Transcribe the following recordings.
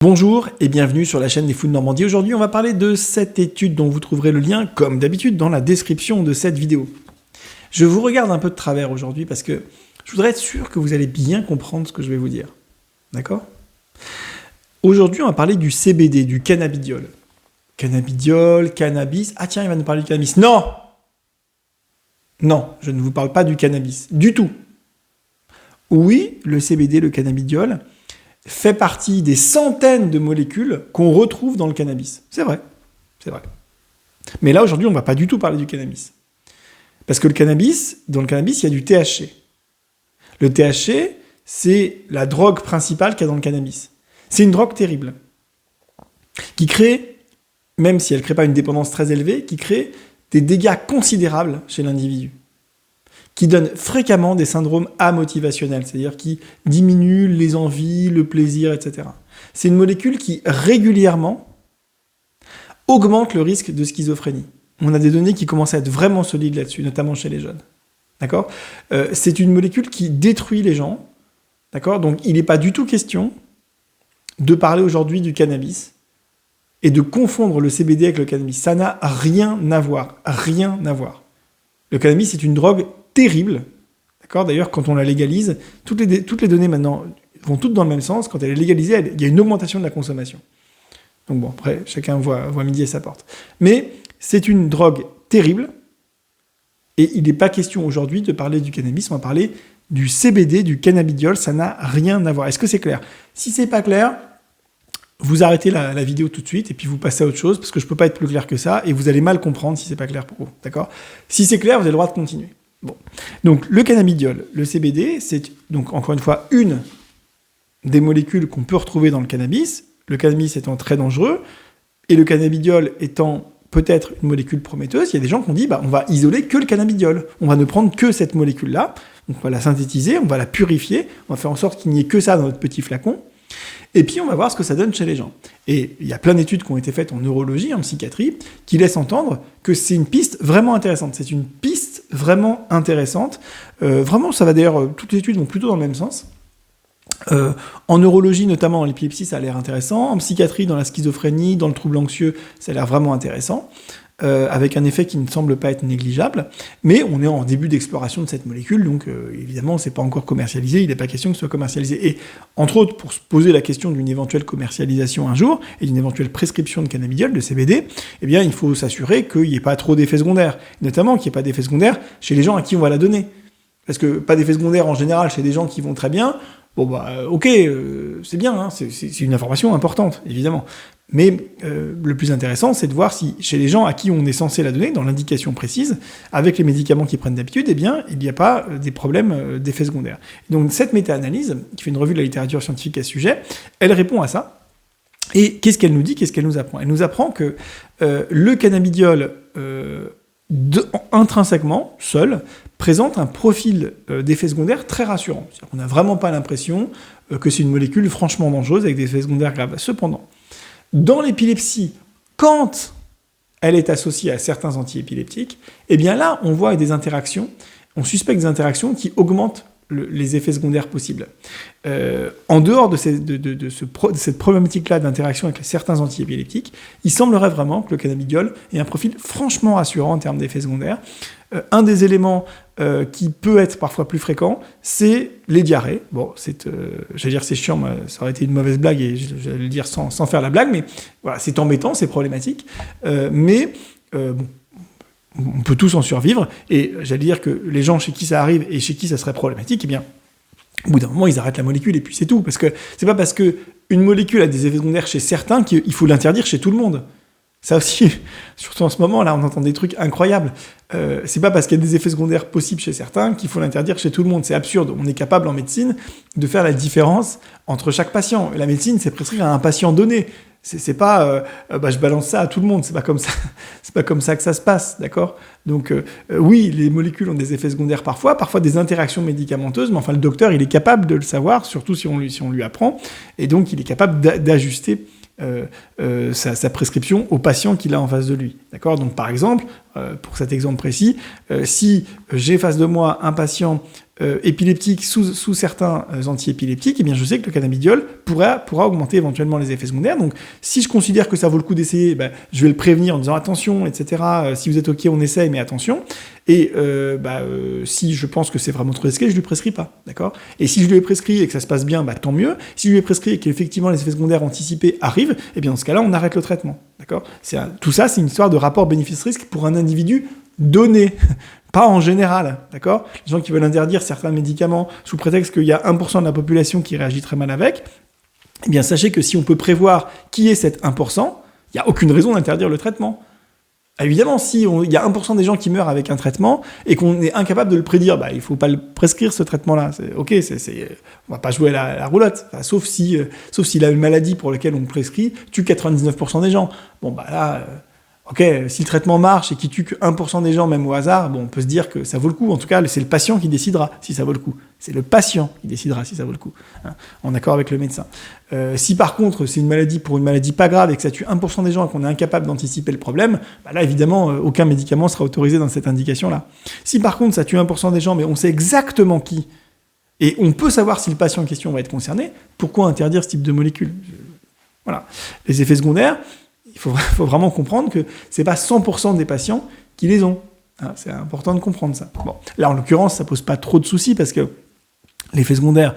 Bonjour et bienvenue sur la chaîne des Fous de Normandie. Aujourd'hui, on va parler de cette étude dont vous trouverez le lien, comme d'habitude, dans la description de cette vidéo. Je vous regarde un peu de travers aujourd'hui parce que je voudrais être sûr que vous allez bien comprendre ce que je vais vous dire. D'accord ? Aujourd'hui, on va parler du CBD, du cannabidiol. Cannabidiol, cannabis... Ah tiens, il va nous parler du cannabis. Non ! Non, je ne vous parle pas du cannabis. Du tout. Oui, le CBD, le cannabidiol... fait partie des centaines de molécules qu'on retrouve dans le cannabis. C'est vrai. Mais là, aujourd'hui, on ne va pas du tout parler du cannabis. Parce que dans le cannabis, il y a du THC. Le THC, c'est la drogue principale qu'il y a dans le cannabis. C'est une drogue terrible, qui crée, même si elle ne crée pas une dépendance très élevée, qui crée des dégâts considérables chez l'individu, qui donne fréquemment des syndromes amotivationnels, c'est-à-dire qui diminuent les envies, le plaisir, etc. C'est une molécule qui, régulièrement, augmente le risque de schizophrénie. On a des données qui commencent à être vraiment solides là-dessus, notamment chez les jeunes. D'accord ? C'est une molécule qui détruit les gens. D'accord ? Donc, il n'est pas du tout question de parler aujourd'hui du cannabis et de confondre le CBD avec le cannabis. Ça n'a rien à voir. Rien à voir. Le cannabis, c'est une drogue terrible. D'accord ? D'ailleurs, quand on la légalise, toutes les données maintenant vont toutes dans le même sens. Quand elle est légalisée, il y a une augmentation de la consommation. Donc bon, après, chacun voit midi à sa porte. Mais c'est une drogue terrible. Et il n'est pas question aujourd'hui de parler du cannabis. On va parler du CBD, du cannabidiol. Ça n'a rien à voir. Est-ce que c'est clair ? Si c'est pas clair, vous arrêtez la vidéo tout de suite et puis vous passez à autre chose parce que je ne peux pas être plus clair que ça et vous allez mal comprendre si c'est pas clair pour vous. D'accord ? Si c'est clair, vous avez le droit de continuer. Bon. Donc, le cannabidiol, le CBD, c'est donc encore une fois une des molécules qu'on peut retrouver dans le cannabis. Le cannabis étant très dangereux et le cannabidiol étant peut-être une molécule prometteuse. Il y a des gens qui ont dit on va isoler que le cannabidiol. On va ne prendre que cette molécule-là. Donc, on va la synthétiser, on va la purifier, on va faire en sorte qu'il n'y ait que ça dans notre petit flacon. Et puis, on va voir ce que ça donne chez les gens. Et il y a plein d'études qui ont été faites en neurologie, en psychiatrie, qui laissent entendre que c'est une piste vraiment intéressante. C'est une piste vraiment intéressante. Vraiment, ça va d'ailleurs, toutes les études vont plutôt dans le même sens. En neurologie, notamment en l'épilepsie, ça a l'air intéressant. En psychiatrie, dans la schizophrénie, dans le trouble anxieux, ça a l'air vraiment intéressant. Avec un effet qui ne semble pas être négligeable, mais on est en début d'exploration de cette molécule, donc évidemment, c'est pas encore commercialisé, il n'est pas question que ce soit commercialisé. Et entre autres, pour se poser la question d'une éventuelle commercialisation un jour, et d'une éventuelle prescription de cannabidiol, de CBD, eh bien, il faut s'assurer qu'il n'y ait pas trop d'effets secondaires, notamment qu'il n'y ait pas d'effets secondaires chez les gens à qui on va la donner. Parce que pas d'effets secondaires en général chez des gens qui vont très bien, c'est bien, hein, c'est une information importante, évidemment. Mais le plus intéressant, c'est de voir si, chez les gens à qui on est censé la donner, dans l'indication précise, avec les médicaments qu'ils prennent d'habitude, eh bien, il n'y a pas des problèmes d'effets secondaires. Et donc, cette méta-analyse, qui fait une revue de la littérature scientifique à ce sujet, elle répond à ça. Et qu'est-ce qu'elle nous dit ? Qu'est-ce qu'elle nous apprend ? Elle nous apprend que le cannabidiol, intrinsèquement, seul, présente un profil d'effets secondaires très rassurant. C'est-à-dire qu'on n'a vraiment pas l'impression que c'est une molécule franchement dangereuse avec des effets secondaires graves. Cependant, dans l'épilepsie, quand elle est associée à certains antiépileptiques, eh bien là, on voit des interactions, on suspecte des interactions qui augmentent les effets secondaires possibles. En dehors de cette problématique-là d'interaction avec certains antiépileptiques, il semblerait vraiment que le cannabidiol ait un profil franchement rassurant en termes d'effets secondaires. Un des éléments qui peut être parfois plus fréquent, c'est les diarrhées. Bon, j'allais dire c'est chiant, mais ça aurait été une mauvaise blague et j'allais le dire sans faire la blague, mais voilà, c'est embêtant, c'est problématique. On peut tous en survivre, et j'allais dire que les gens chez qui ça arrive et chez qui ça serait problématique, eh bien, au bout d'un moment, ils arrêtent la molécule et puis c'est tout. Parce que c'est pas parce qu'une molécule a des effets secondaires chez certains qu'il faut l'interdire chez tout le monde. Ça aussi, surtout en ce moment, là, on entend des trucs incroyables. C'est pas parce qu'il y a des effets secondaires possibles chez certains qu'il faut l'interdire chez tout le monde. C'est absurde. On est capable en médecine de faire la différence entre chaque patient. La médecine, c'est prescrire à un patient donné. C'est pas je balance ça à tout le monde, c'est pas comme ça que ça se passe, d'accord ? Donc oui, les molécules ont des effets secondaires parfois des interactions médicamenteuses, mais enfin le docteur il est capable de le savoir, surtout si on lui apprend, et donc il est capable d'ajuster sa prescription au patient qu'il a en face de lui, d'accord ? Donc par exemple, pour cet exemple précis, si j'ai face de moi un patient épileptique sous certains antiépileptiques, eh bien je sais que le cannabidiol pourra augmenter éventuellement les effets secondaires. Donc si je considère que ça vaut le coup d'essayer, je vais le prévenir en disant attention, etc. Si vous êtes OK, on essaye, mais attention. Et si je pense que c'est vraiment trop risqué, je lui prescris pas, d'accord ? Et si je lui ai prescrit et que ça se passe bien, tant mieux. Si je lui ai prescrit et qu'effectivement les effets secondaires anticipés arrivent, eh bien dans ce cas-là, on arrête le traitement, d'accord ? Tout ça, c'est une histoire de rapport bénéfice-risque pour un individu donné, pas en général, d'accord ? Les gens qui veulent interdire certains médicaments sous prétexte qu'il y a 1% de la population qui réagit très mal avec, eh bien sachez que si on peut prévoir qui est cet 1%, il n'y a aucune raison d'interdire le traitement. Évidemment, si il y a 1% des gens qui meurent avec un traitement et qu'on est incapable de le prédire, il ne faut pas le prescrire, ce traitement-là. On va pas jouer à la roulotte. Enfin, sauf si la maladie pour laquelle on le prescrit tue 99% des gens. OK, si le traitement marche et qu'il tue que 1% des gens, même au hasard, on peut se dire que ça vaut le coup. En tout cas, c'est le patient qui décidera si ça vaut le coup. C'est le patient qui décidera si ça vaut le coup, en accord avec le médecin. Si par contre, c'est une maladie pas grave et que ça tue 1% des gens et qu'on est incapable d'anticiper le problème, là, évidemment, aucun médicament sera autorisé dans cette indication-là. Si par contre, ça tue 1% des gens, mais on sait exactement qui, et on peut savoir si le patient en question va être concerné, pourquoi interdire ce type de molécule ? Voilà. Les effets secondaires, il faut vraiment comprendre que c'est pas 100% des patients qui les ont. C'est important de comprendre ça. Bon, là, en l'occurrence, ça pose pas trop de soucis parce que l'effet secondaire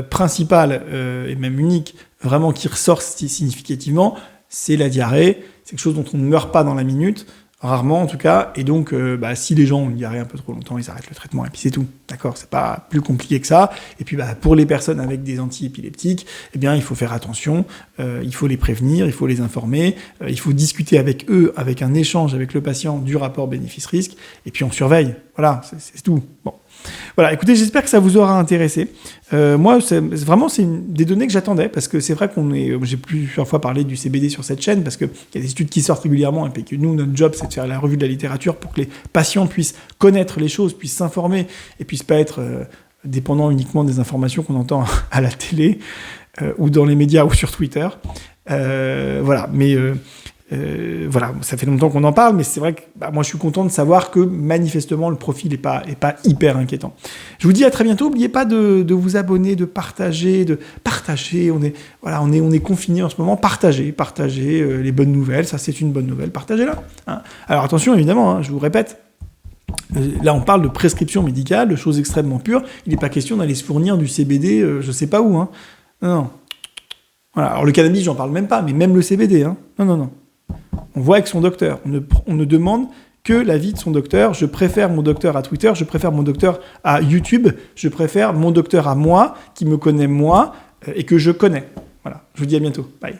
principal et même unique, vraiment qui ressort significativement, c'est la diarrhée. C'est quelque chose dont on ne meurt pas dans la minute, rarement en tout cas. Et donc, si les gens ont une diarrhée un peu trop longtemps, ils arrêtent le traitement et puis c'est tout. D'accord ? C'est pas plus compliqué que ça. Et puis, pour les personnes avec des antiépileptiques, eh bien, il faut faire attention. Il faut les prévenir, il faut les informer. Il faut discuter avec eux, avec un échange avec le patient du rapport bénéfice-risque. Et puis, on surveille. Voilà, c'est tout. Bon. Voilà, écoutez, j'espère que ça vous aura intéressé. Moi, c'est des données que j'attendais, parce que c'est vrai j'ai plusieurs fois parlé du CBD sur cette chaîne, parce qu'il y a des études qui sortent régulièrement, et puis que nous, notre job, c'est de faire la revue de la littérature pour que les patients puissent connaître les choses, puissent s'informer, et puissent pas être dépendants uniquement des informations qu'on entend à la télé, ou dans les médias, ou sur Twitter. Voilà, mais... voilà, ça fait longtemps qu'on en parle, mais c'est vrai que moi je suis content de savoir que manifestement le profil est pas hyper inquiétant. Je vous dis à très bientôt. N'oubliez pas de vous abonner, de partager. On est confinés en ce moment. Partagez les bonnes nouvelles. Ça, c'est une bonne nouvelle. Partagez-la. Alors attention, évidemment, je vous répète. Là, on parle de prescription médicale, de choses extrêmement pures. Il n'est pas question d'aller se fournir du CBD, je sais pas où. Non. Voilà. Alors le cannabis, j'en parle même pas, mais même le CBD. Non. On voit avec son docteur. On ne demande que l'avis de son docteur. Je préfère mon docteur à Twitter, je préfère mon docteur à YouTube, je préfère mon docteur à moi, qui me connaît moi et que je connais. Voilà, je vous dis à bientôt. Bye.